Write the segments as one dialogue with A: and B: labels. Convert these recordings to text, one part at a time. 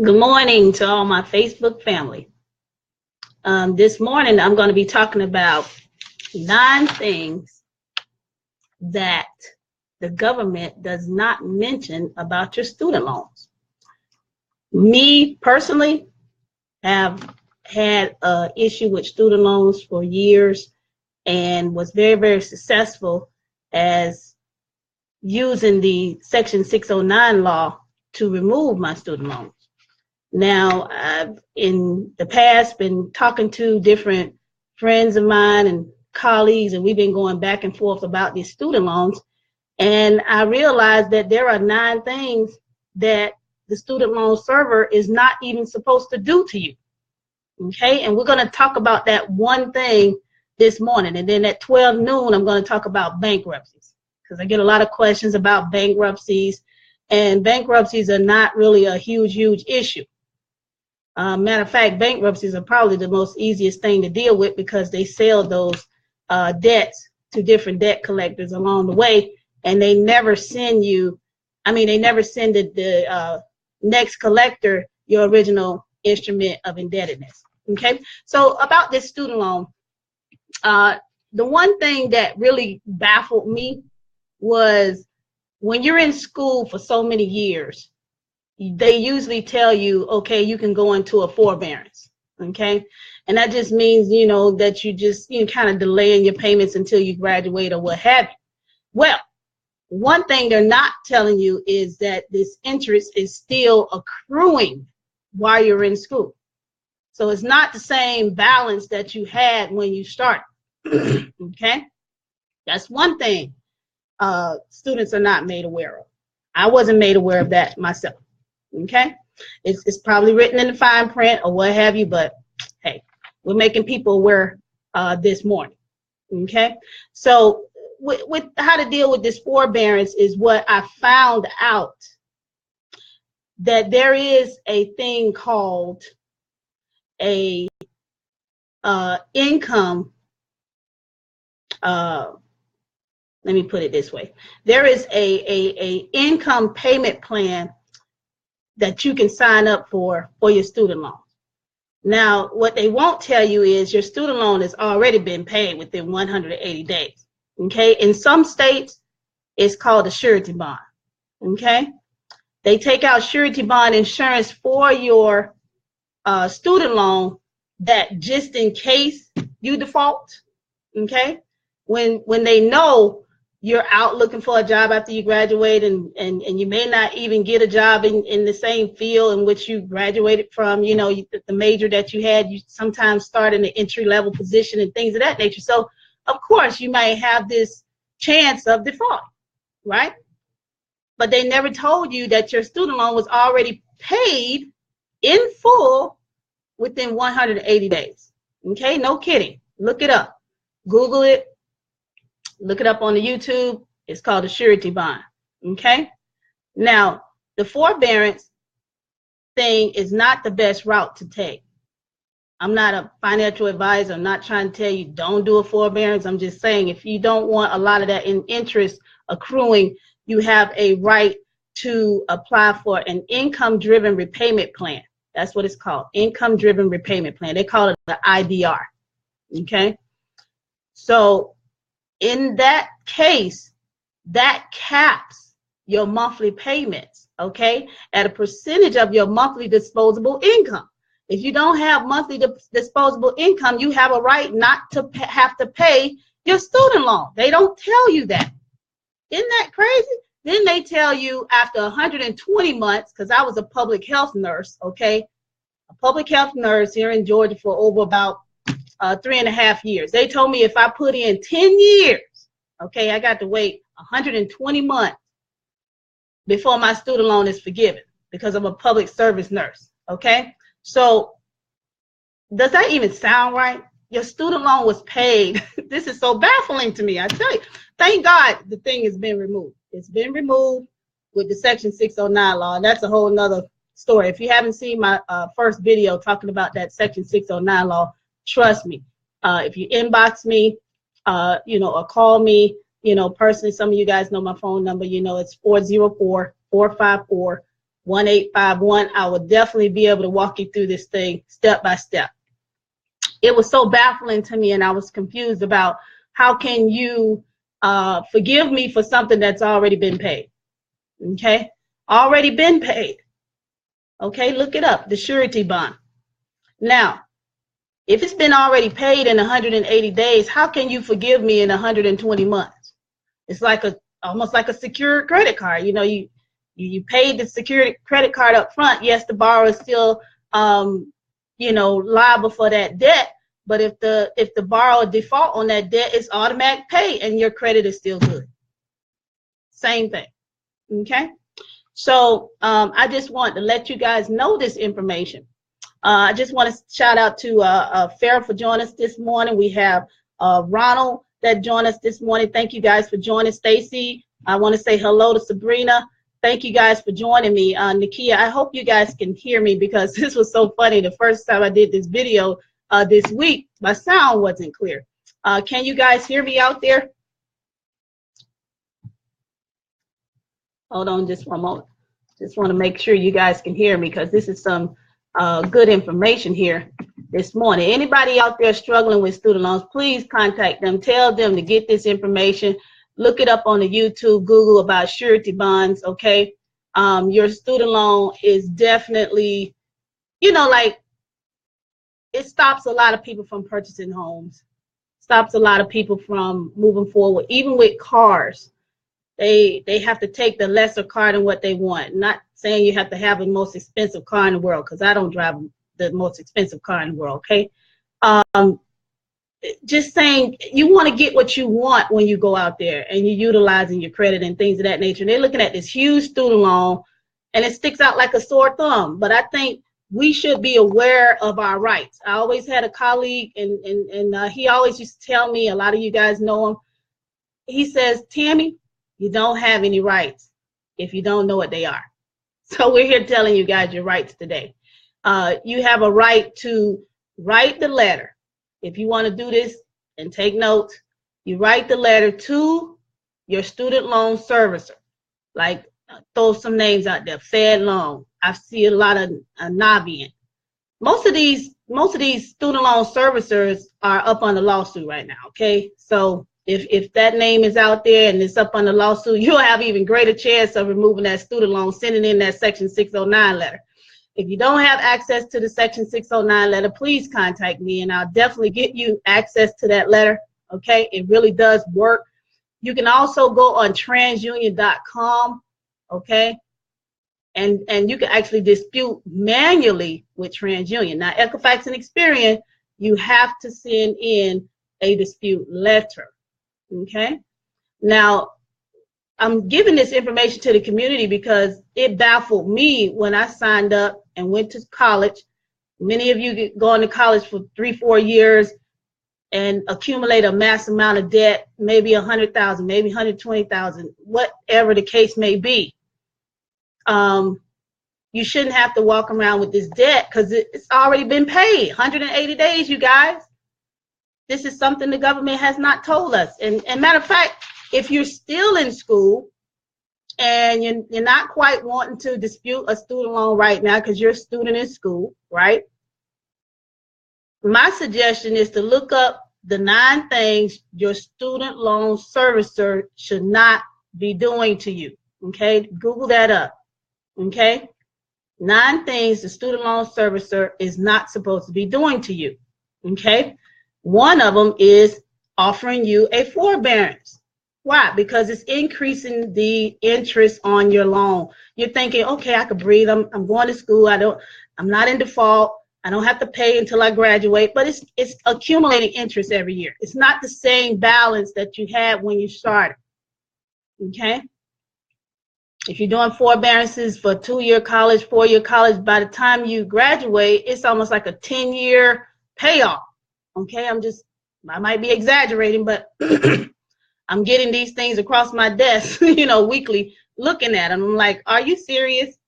A: Good morning to all my Facebook family. This morning, I'm going to be talking about 9 things that the government does not mention about your student loans. Me personally have had an issue with student loans for years and was very, very successful as using the Section 609 law to remove my student loans. Now, I've in the past been talking to different friends of mine and colleagues, and we've been going back and forth about these student loans. And I realized that there are 9 things that the student loan server is not even supposed to do to you. Okay, and we're going to talk about that one thing this morning. And then at 12 noon, I'm going to talk about bankruptcies, because I get a lot of questions about bankruptcies, and bankruptcies are not really a huge issue. Matter of fact, bankruptcies are probably the most easiest thing to deal with because they sell those debts to different debt collectors along the way, and they never send you, they never send the next collector your original instrument of indebtedness. Okay, so about this student loan, the one thing that really baffled me was when you're in school for so many years, they usually tell you, okay, you can go into a forbearance, okay? And that just means, that you just, kind of delaying your payments until you graduate or what have you. Well, one thing they're not telling you is that this interest is still accruing while you're in school. So it's not the same balance that you had when you started, okay? That's one thing students are not made aware of. I wasn't made aware of that myself. Okay, it's probably written in the fine print or what have you, but hey, we're making people aware this morning. Okay, so with how to deal with this forbearance is what I found out, that there is a thing called a income. Let me put it this way: there is a income payment plan that you can sign up for your student loan. Now, what they won't tell you is your student loan has already been paid within 180 days. Okay, in some states, it's called a surety bond. Okay, they take out surety bond insurance for your student loan, that just in case you default. Okay, when they know you're out looking for a job after you graduate, and you may not even get a job in the same field in which you graduated from, the major that you had, you sometimes start in an entry-level position and things of that nature. So, of course, you might have this chance of default, right? But they never told you that your student loan was already paid in full within 180 days. Okay, no kidding. Look it up. Google it. Look it up on the YouTube. It's called a surety bond. Okay. Now, the forbearance thing is not the best route to take. I'm not a financial advisor. I'm not trying to tell you don't do a forbearance. I'm just saying if you don't want a lot of that in interest accruing, you have a right to apply for an income-driven repayment plan. That's what it's called, income-driven repayment plan. They call it the IDR. Okay. So in that case, that caps your monthly payments, okay, at a percentage of your monthly disposable income. If you don't have monthly disposable income, you have a right not to have to pay your student loan. They don't tell you that. Isn't that crazy? Then they tell you after 120 months, because I was a public health nurse, okay, a public health nurse here in Georgia for over about 3.5 years. They told me if I put in 10 years, okay, I got to wait 120 months before my student loan is forgiven because I'm a public service nurse, okay? So does that even sound right? Your student loan was paid. This is so baffling to me, I tell you. Thank God the thing has been removed. It's been removed with the Section 609 law, and that's a whole nother story. If you haven't seen my first video talking about that Section 609 law, trust me, if you inbox me, or call me, personally, some of you guys know my phone number, it's 404-454-1234. 1851. I will definitely be able to walk you through this thing step by step. It was so baffling to me, and I was confused about how can you forgive me for something that's already been paid. Okay, already been paid. Okay, look it up, the surety bond. Now, if it's been already paid in 180 days, how can you forgive me in 120 months? It's like almost like a secured credit card. You know, you paid the secured credit card up front. Yes, the borrower is still you know, liable for that debt, but if the borrower default on that debt, it's automatic pay and your credit is still good. Same thing. Okay, so I just want to let you guys know this information. I just want to shout out to Farrah for joining us this morning. We have Ronald that joined us this morning. Thank you guys for joining. Stacy, I want to say hello to Sabrina. Thank you guys for joining me. Nakia, I hope you guys can hear me because this was so funny. The first time I did this video this week, my sound wasn't clear. Can you guys hear me out there? Hold on just one moment. Just want to make sure you guys can hear me because this is some good information here this morning. Anybody out there struggling with student loans, please contact them. Tell them to get this information. Look it up on the YouTube, Google about surety bonds, okay? Your student loan is definitely, you know, like, it stops a lot of people from purchasing homes, stops a lot of people from moving forward. Even with cars, they have to take the lesser car than what they want. Not saying you have to have the most expensive car in the world, because I don't drive the most expensive car in the world, okay? Just saying you want to get what you want when you go out there and you're utilizing your credit and things of that nature. And they're looking at this huge student loan and it sticks out like a sore thumb. But I think we should be aware of our rights. I always had a colleague and he always used to tell me, a lot of you guys know him, he says, Tammy, you don't have any rights if you don't know what they are. So we're here telling you guys your rights today. You have a right to write the letter. If you want to do this and take notes, you write the letter to your student loan servicer. Like, throw some names out there. Fed Loan. I see a lot of Navient. Most of these student loan servicers are up on the lawsuit right now. Okay, so if that name is out there and it's up on the lawsuit, you'll have even greater chance of removing that student loan, sending in that Section 609 letter. If you don't have access to the Section 609 letter, please contact me and I'll definitely get you access to that letter, okay? It really does work. You can also go on transunion.com, okay? And you can actually dispute manually with TransUnion. Now, Equifax and Experian, you have to send in a dispute letter, okay? Now, I'm giving this information to the community because it baffled me when I signed up and went to college. Many of you going to college for 3-4 years and accumulate a mass amount of debt, maybe 100,000, maybe 120,000, whatever the case may be. You shouldn't have to walk around with this debt because it's already been paid. 180 days, you guys. This is something the government has not told us. And matter of fact, if you're still in school and you're not quite wanting to dispute a student loan right now because you're a student in school, right? My suggestion is to look up the 9 things your student loan servicer should not be doing to you, okay? Google that up, okay? 9 things the student loan servicer is not supposed to be doing to you, okay? One of them is offering you a forbearance. Why? Because it's increasing the interest on your loan. You're thinking, okay, I could breathe. I'm going to school. I'm not in default. I don't have to pay until I graduate. But it's accumulating interest every year. It's not the same balance that you had when you started. Okay? If you're doing forbearances for 2-year college, 4-year college, by the time you graduate, it's almost like a 10-year payoff. Okay? I might be exaggerating, but I'm getting these things across my desk, you know, weekly, looking at them. I'm like, are you serious?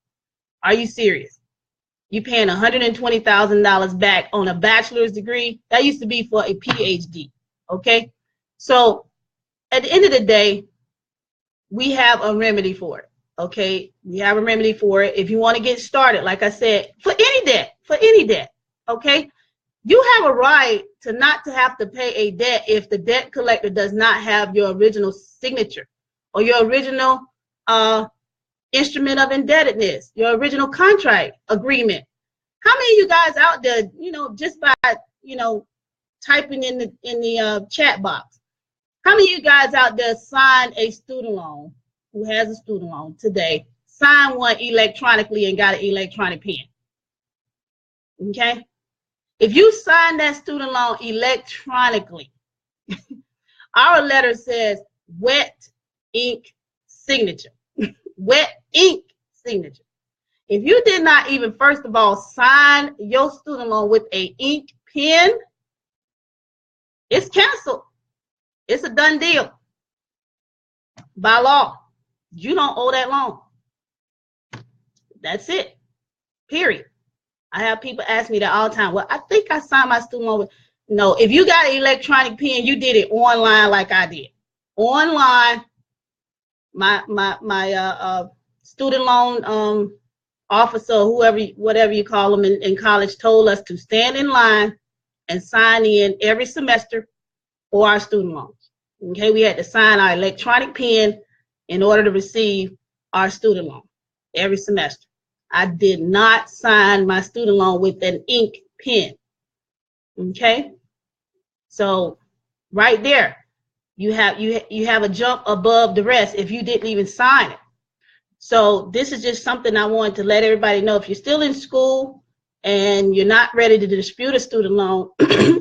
A: Are you serious? You paying $120,000 back on a bachelor's degree? That used to be for a PhD, okay? So at the end of the day, we have a remedy for it, Okay, we have a remedy for it. If you want to get started, like I said, for any debt, okay, you have a right to not to have to pay a debt if the debt collector does not have your original signature or your original instrument of indebtedness, your original contract agreement. How many of you guys out there, just by, typing in the chat box, how many of you guys out there signed a student loan, who has a student loan today, signed one electronically and got an electronic pen? Okay? If you sign that student loan electronically, our letter says wet ink signature. Wet ink signature. If you did not even, first of all, sign your student loan with a ink pen, it's canceled. It's a done deal. By law, you don't owe that loan. That's it. Period. I have people ask me that all the time. Well, I think I signed my student loan with. No, if you got an electronic pen, you did it online like I did. Online, my student loan officer, whatever you call them in college, told us to stand in line and sign in every semester for our student loans. Okay, we had to sign our electronic pen in order to receive our student loan every semester. I did not sign my student loan with an ink pen. Okay, so right there, you have a jump above the rest if you didn't even sign it. So this is just something I wanted to let everybody know. If you're still in school and you're not ready to dispute a student loan,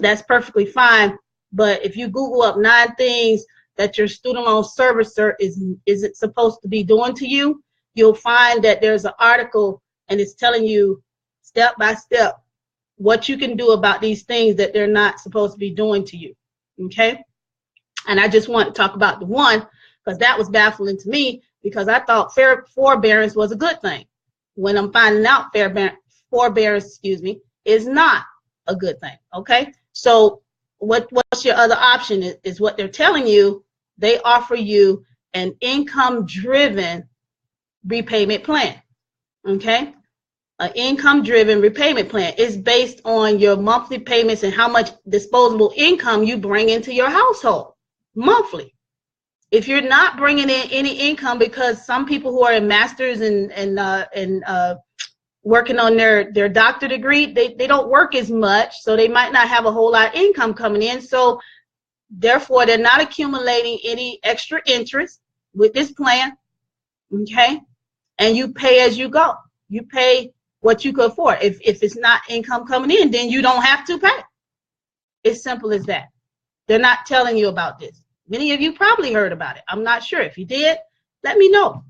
A: that's perfectly fine. But if you Google up 9 things that your student loan servicer isn't supposed to be doing to you, you'll find that there's an article and it's telling you step by step what you can do about these things that they're not supposed to be doing to you. Okay? And I just want to talk about the one because that was baffling to me, because I thought forbearance was a good thing. When I'm finding out forbearance, is not a good thing. Okay, so what's your other option is what they're telling you. They offer you an income-driven repayment plan. Okay, an income-driven repayment plan is based on your monthly payments and how much disposable income you bring into your household monthly. If you're not bringing in any income, because some people who are in masters and working on their doctorate degree, they don't work as much, so they might not have a whole lot of income coming in. So therefore, they're not accumulating any extra interest with this plan. Okay, and you pay as you go. You pay what you could afford. If it's not income coming in, then you don't have to pay. It's simple as that. They're not telling you about this. Many of you probably heard about it. I'm not sure. If you did, let me know.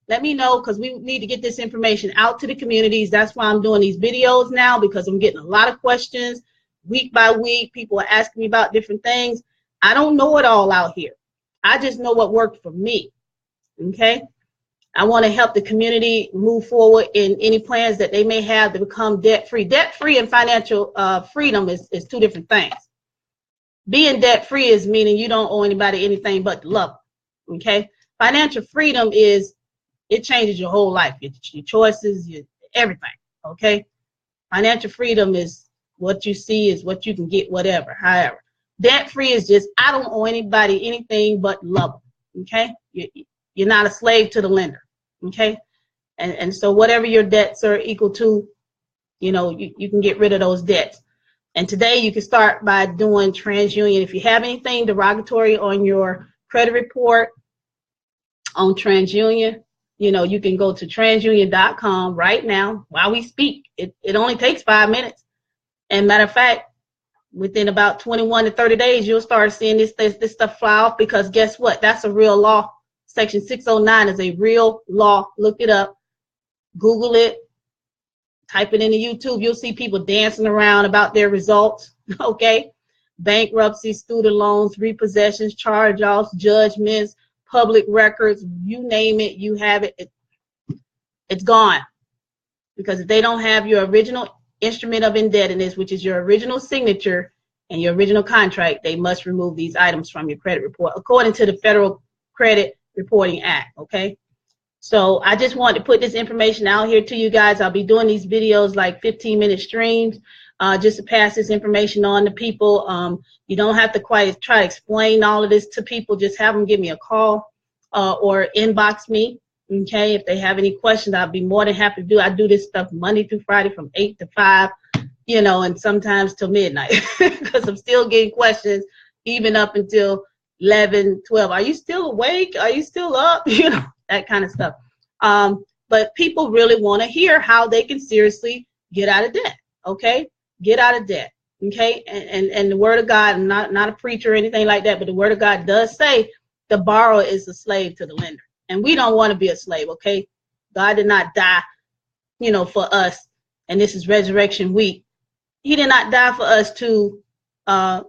A: Let me know, because we need to get this information out to the communities. That's why I'm doing these videos now, because I'm getting a lot of questions week by week. People are asking me about different things. I don't know it all out here. I just know what worked for me. Okay? I want to help the community move forward in any plans that they may have to become debt-free. Debt-free and financial freedom is 2 different things. Being debt-free is meaning you don't owe anybody anything but the love. Okay? Financial freedom is, it changes your whole life, your choices, your everything. Okay? Financial freedom is what you see is what you can get, whatever, however. Debt-free is just, I don't owe anybody anything but love. Okay? You're not a slave to the lender. Okay? And so whatever your debts are equal to, you can get rid of those debts. And today you can start by doing TransUnion. If you have anything derogatory on your credit report on TransUnion, you can go to transunion.com right now while we speak. It only takes 5 minutes. And matter of fact, within about 21 to 30 days, you'll start seeing this stuff fly off, because guess what? That's a real law. Section 609 is a real law. Look it up. Google it. Type it into YouTube. You'll see people dancing around about their results. Okay? Bankruptcy, student loans, repossessions, charge-offs, judgments, public records, you name it, you have it. It's gone. Because if they don't have your original instrument of indebtedness, which is your original signature and your original contract, they must remove these items from your credit report, according to the Federal Credit Reporting Act. Okay? So I just wanted to put this information out here to you guys. I'll be doing these videos like 15-minute streams just to pass this information on to people. You don't have to quite try to explain all of this to people. Just have them give me a call or inbox me. Okay, if they have any questions, I'll be more than happy to do. I do this stuff Monday through Friday from 8 to 5, you know, and sometimes till midnight because I'm still getting questions even up until 11, 12. Are you still awake? Are you still up? You know, that kind of stuff. But people really want to hear how they can seriously get out of debt. Okay, get out of debt. Okay, and the Word of God, I'm not a preacher or anything like that, but the Word of God does say the borrower is a slave to the lender. And we don't want to be a slave, okay? God did not die, you know, for us. And this is Resurrection Week. He did not die for us to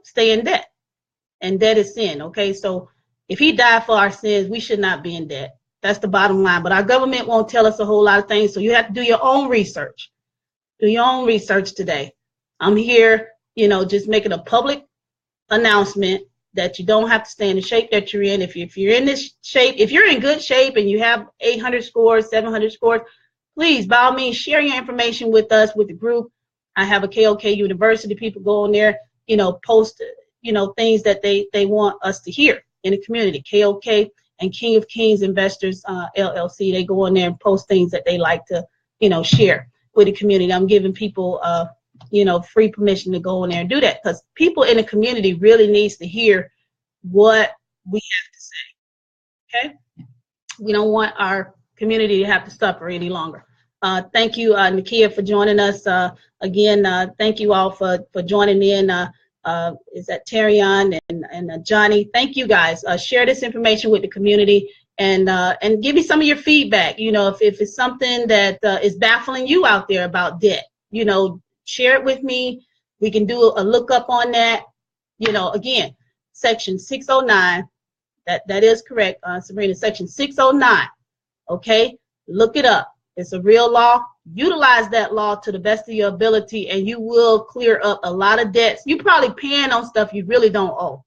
A: stay in debt. And debt is sin, okay? So if he died for our sins, we should not be in debt. That's the bottom line. But our government won't tell us a whole lot of things. So you have to do your own research. Do your own research today. I'm here, you know, just making a public announcement that you don't have to stay in the shape that you're in. If you're in this shape, if you're in good shape and you have 800 scores, 700 scores, please, by all means, share your information with us, with the group. I have a KOK University. People go on there, you know, post, you know, things that they want us to hear in the community. KOK and King of Kings Investors, LLC, they go on there and post things that they like to, you know, share with the community. I'm giving people you know, free permission to go in there and do that because people in the community really needs to hear what we have to say. Okay, we don't want our community to have to suffer any longer. Thank you, Nakia, for joining us again. Thank you all for joining in. Is that Terrion and Johnny? Thank you guys. Share this information with the community and give me some of your feedback. You know, if it's something that is baffling you out there about debt, you know, share it with me. We can do a lookup on that. You know, again, section 609, that is correct, Sabrina, section 609, okay? Look it up. It's a real law. Utilize that law to the best of your ability, and you will clear up a lot of debts. You're probably paying on stuff you really don't owe.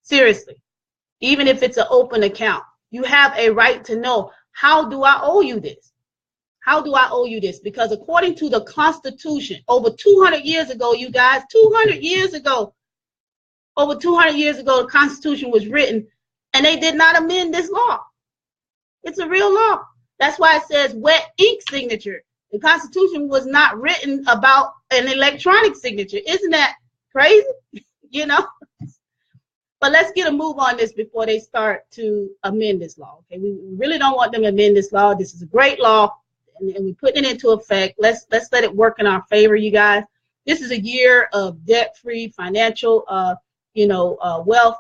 A: Seriously. Even if it's an open account, you have a right to know, how do I owe you this? How do I owe you this? Because according to the Constitution, over 200 years ago, you guys, 200 years ago, over 200 years ago, the Constitution was written, and they did not amend this law. It's a real law. That's why it says wet ink signature. The Constitution was not written about an electronic signature. Isn't that crazy? You know? But let's get a move on this before they start to amend this law. Okay, we really don't want them to amend this law. This is a great law. And we're putting it into effect. Let's let it work in our favor, you guys. This is a year of debt-free financial, you know, wealth.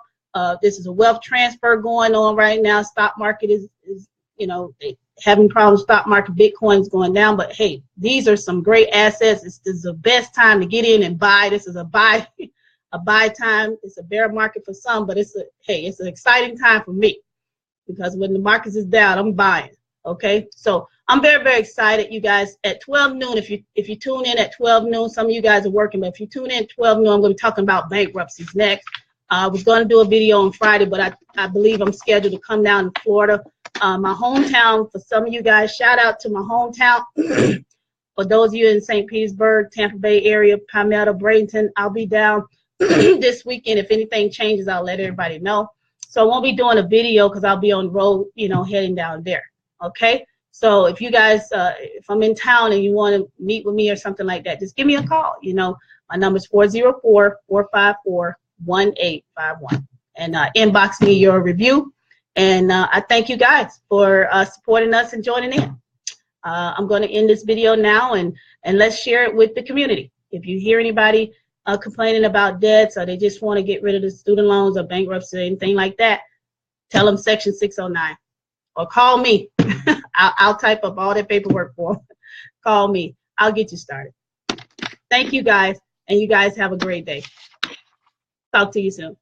A: This is a wealth transfer going on right now. Stock market is you know, having problems. Stock market, Bitcoin's going down. But hey, these are some great assets. This is the best time to get in and buy. This is a buy time. It's a bear market for some, but it's an exciting time for me because when the market is down, I'm buying. Okay, so I'm very, very excited, you guys. At 12 noon, if you tune in at 12 noon, some of you guys are working, but if you tune in at 12 noon, I'm going to be talking about bankruptcies next. I was going to do a video on Friday, but I believe I'm scheduled to come down to Florida, my hometown. For some of you guys, shout out to my hometown. For those of you in St. Petersburg, Tampa Bay area, Palmetto, Bradenton, I'll be down this weekend. If anything changes, I'll let everybody know. So I won't be doing a video because I'll be on the road, you know, heading down there. Okay, so if you guys, if I'm in town and you want to meet with me or something like that, just give me a call. You know, my number is 404-454-1851. And inbox me your review. And I thank you guys for supporting us and joining in. I'm going to end this video now, and let's share it with the community. If you hear anybody complaining about debts, or they just want to get rid of the student loans or bankruptcy or anything like that, tell them section 609. Or call me. I'll type up all that paperwork for them. Call me. I'll get you started. Thank you guys, and you guys have a great day. Talk to you soon.